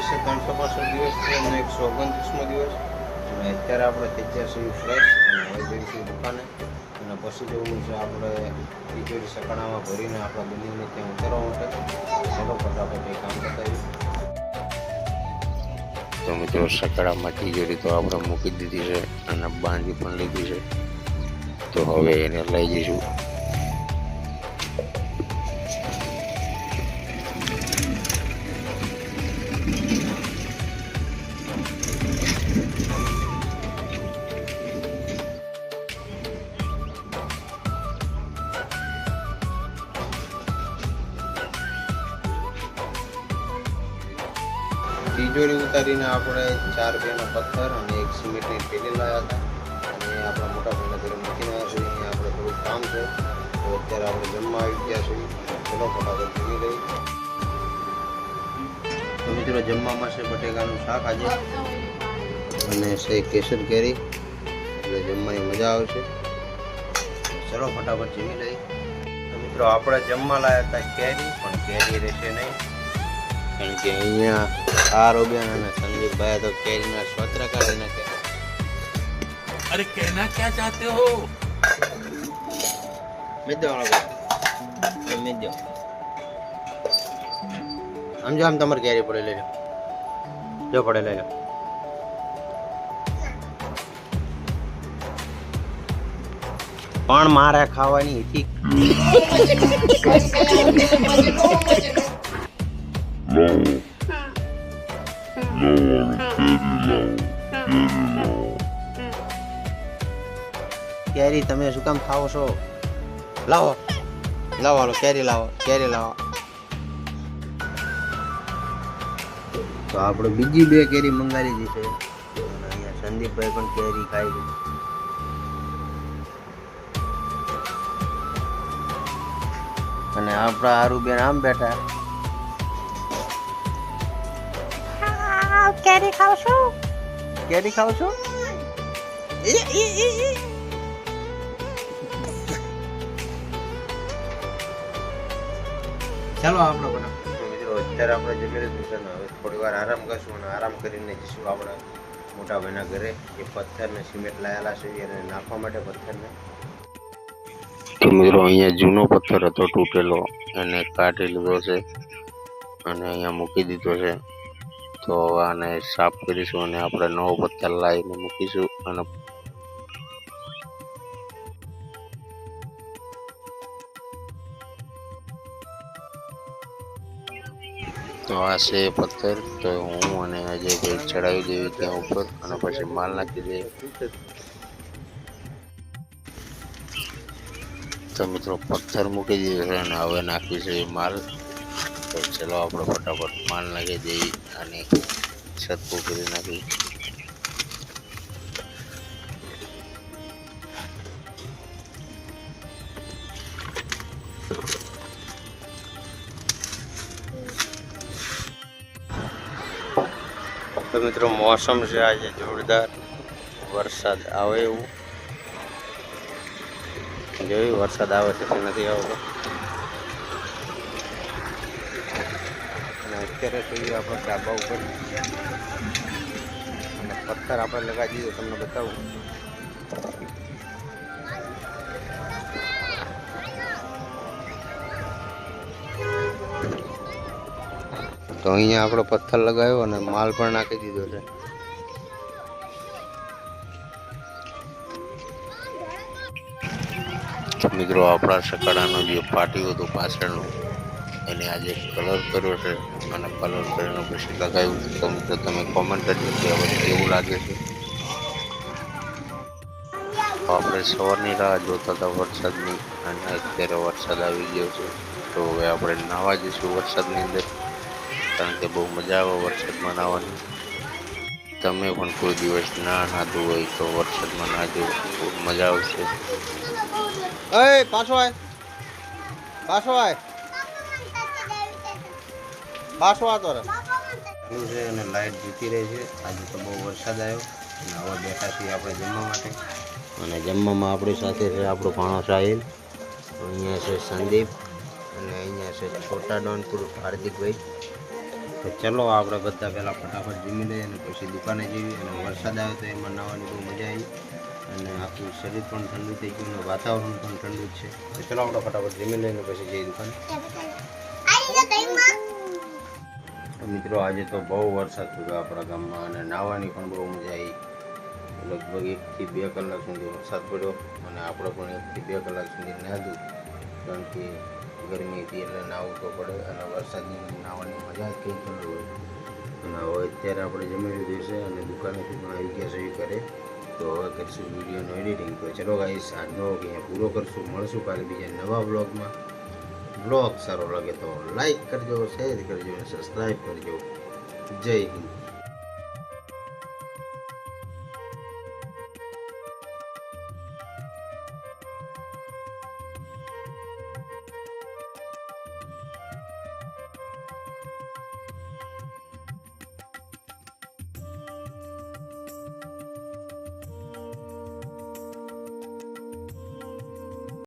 દિવસ છે 365 દિવસ છે અને 129મો દિવસ અને અત્યારે આપણે થઈ ગયા છીએ ફ્રેશ અને હવે જઈશું દુકાને અને પછી જવું છે આપણે તિજોરી સકડામાં ભરીને આપણા બિલ્ડિંગને ત્યાં ઉતારવા માટે. ચલો ફટાફટ એ કામ બતાવ્યું. તો મિત્રો સકડામાં તિજોરી તો આપણે મૂકી દીધી છે અને બાંધી પણ લીધી છે. તો હવે એને લઈ જઈશું. તિજોરી ઉતારીને આપણે 4 બેનો પથ્થર અને 1 સિમેન્ટની થેલી લાવ્યા હતા અને આપણા મોટા ભાઈના ઘરે મૂકીને આવ્યા છીએ. અહીંયા આપણે થોડું કામ છે તો અત્યારે આપણે જમવા આવી ગયા છીએ. ચલો ફટાફટ જમી લઈએ. તો મિત્રો જમવામાં છે બટેકાનું શાક આજે અને છે કેસર કેરી એટલે જમવાની મજા આવશે. ચલો ફટાફટ જમી લઈએ. તો મિત્રો આપણે જમવા લાવ્યા હતા કેરી પણ કેરી રહેશે નહીં કારણ કે અહીંયા આ રોબિયાન અને સંદીપભાઈ તો કેરીના સ્વત્ર કાઢી નાખે. अरे कहना क्या चाहते हो? સમજો આમ તમારે કેરી પડે લઈ લો. જો પડે લઈ લો. પણ મારે ખાવાની ઠીક. કેરી તમે શું કામ ખાઓ છો? લાવો લાવો હાલો કેરી લાવો કેરી લાવો. તો આપણે બીજી 2 કેરી મંગાવી દીધી છે અને અહીંયા સંદીપભાઈ પણ કેરી ખાઈ છે. અને આપણા આરુબેન આમ બેઠા. કેરી ખાવ છો? કેરી ખાવ છો? ચાલો આપણે મિત્રો અત્યારે આપણે જમી લીધું છે ને હવે થોડી વાર આરામ કરશું અને આરામ કરીને જઈશું આપણે મોટા ભાઈના ઘરે. એ પથ્થર ને સિમેન્ટ લાયેલા છે એને નાખવા માટે પથ્થરને. તો મિત્રો અહીંયા જૂનો પથ્થર હતો તૂટેલો એને કાઢી લીધો છે અને અહીંયા મૂકી દીધો છે. તો આને સાફ કરીશું અને આપણે નવો પથ્થર લાવીને મૂકીશું. અને તો આ છે પથ્થર. તો હું અને અજયભાઈ ચડાવી દઈએ ત્યાં ઉપર અને પછી માલ નાખી દઈએ. તો મિત્રો પથ્થર મૂકી દીધો છે અને હવે નાખીશું માલ. તો ચલો આપણે ફટાફટ માલ નાખી દઈએ અને છત પૂરી નાખી. તો મિત્રો મોસમ છે આજે જોરદાર વરસાદ આવે એવું. જોયું વરસાદ આવે છે કે નથી આવતો. અને અત્યારે જોઈએ આપણે ધાબા ઉપર અને પથ્થર આપણે લગાવી દીધો તમને બતાવું. તો અહીંયા આપણો પથ્થર લગાવ્યો અને માલ પણ નાખી દીધો છે. મિત્રો આપણા સકડાનો જે પાટિયું હતું પાછળનું એને આજે કલર કર્યો છે અને કલર કરીને પછી લગાવ્યું. તો મિત્રો તમે કોમેન્ટ કરજો કે હવે કેવું લાગે છે. આપણે સવારની રાહ જોતા હતા વરસાદની અને અત્યારે વરસાદ આવી ગયો છે. તો હવે આપણે નાહવા જઈશું વરસાદની અંદર કારણ કે બહુ મજા આવે વરસાદમાં નાહવાની. તમે પણ કોઈ દિવસ ના નાહતું હોય તો વરસાદમાં નાહજો, બહુ મજા આવશે. પાછો આય પાછો આતો રે ચાલુ છે અને લાઈટ જતી રહી છે. આજે તો બહુ વરસાદ આવ્યો અને હવે બેઠા છીએ આપણે જમવા માટે. અને જમવામાં આપણી સાથે છે આપણો ભાણો સાહિલ, અહીંયા છે સંદીપ અને અહીંયા છે છોટા ડોન પુરુષ હાર્દિકભાઈ. તો ચલો આપણે બધા પહેલાં ફટાફટ જમી લઈએ અને પછી દુકાને જઈએ. અને વરસાદ આવે તો એમાં નાહવાની બહુ મજા આવી અને આખું શરીર પણ ઠંડુ થઈ ગયું અને વાતાવરણ પણ ઠંડુ જ છે. તો ચલો આપણે ફટાફટ જમી લઈએ અને પછી જઈએ દુકાને. મિત્રો આજે તો બહુ વરસાદ પડ્યો આપણા ગામમાં અને નાહવાની પણ બહુ મજા આવી. લગભગ 1 થી 2 કલાક સુધી વરસાદ પડ્યો અને આપણે પણ 1 થી 2 કલાક સુધી નાહ્યું, કારણ કે ગરમી હતી એટલે નાહવું તો પડે અને વરસાદની નાહવાની મજા જ કંઈક અલગ હોય. અને હવે અત્યારે આપણે જમી લીધું છે અને દુકાનેથી પણ આવી ગયા છે એ કરે. તો હવે કરીશું વિડીયોનું એડિટિંગ. તો ચલો ગાઈસ, આજનો અહીંયા પૂરો કરશું. મળશું કાલે બીજા નવા બ્લોગમાં. બ્લોગ સારો લાગે તો લાઈક કરજો, શેર કરજો અને સબસ્ક્રાઈબ કરજો. જય હિન્દ.